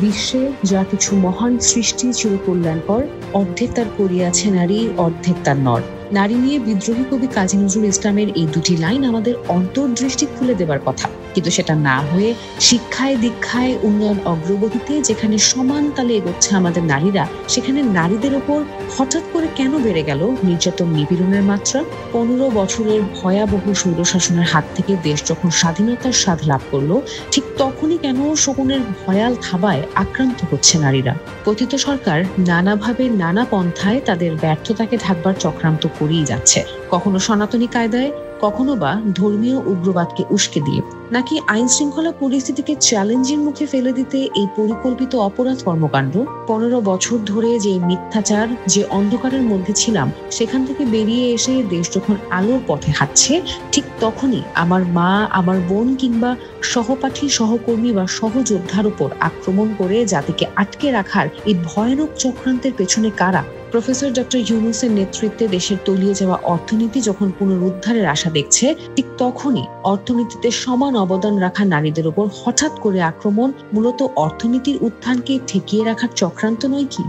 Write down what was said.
বিশ্বে যা কিছু মহান সৃষ্টি চিরকল্যাণকর, অর্ধেক তার করিয়াছে নারী, অর্ধেক তার নর। নারী নিয়ে বিদ্রোহী কবি কাজী নজরুল ইসলামের এই দুটি লাইন আমাদের অন্তর্দৃষ্টি খুলে দেবার কথা, কিন্তু সেটা না হয়ে শিক্ষায় দীক্ষায় উন্নয়ন অগ্রগতিতে যেখানে সমান তালে এগোচ্ছে আমাদের নারীরা, সেখানে নারীদের ওপর হঠাৎ করে কেন বেড়ে গেল নির্যাতন নিপীড়নের মাত্রা? 15 বছরের ভয়াবহ স্বৈরশাসনের হাত থেকে দেশ যখন স্বাধীনতার স্বাদ লাভ করলো, ঠিক তখনই কেন শকুনের ভয়াল থাবায় আক্রান্ত হচ্ছে নারীরা? কথিত সরকার নানাভাবে নানা পন্থায় তাদের ব্যর্থতাকে ঢাকবার চক্রান্ত করেই যাচ্ছে, কখনো সনাতনী কায়দায়, কখনো বা ধর্মীয় উগ্রবাদকে উস্কে দিয়ে, নাকি আইন শৃঙ্খলা পরিস্থিতিকে চ্যালেঞ্জের মুখে ফেলে দিতে এই পরিকল্পিত অপরাধ কর্মকাণ্ড? 15 বছর ধরে যে মিথ্যাচার, যে অন্ধকারের মধ্যে ছিলাম, সেখান থেকে বেরিয়ে এসে দেশ যখন আলোর পথে হাঁটছে, ঠিক তখনই আমার মা, আমার বোন কিংবা সহপাঠী, সহকর্মী বা সহযোদ্ধার উপর আক্রমণ করে জাতিকে আটকে রাখার এই ভয়ানক চক্রান্তের পেছনে কারা? প্রফেসর ডক্টর ইউনূসের নেতৃত্বে দেশের তলিয়ে যাওয়া অর্থনীতি যখন পুনরুদ্ধারের আশা দেখছে, ঠিক তখনই অর্থনীতিতে সমান অবদান রাখা নারীদের উপর হঠাৎ করে আক্রমণ মূলত অর্থনীতির উত্থানকে ঠেকিয়ে রাখার চক্রান্ত নয় কি?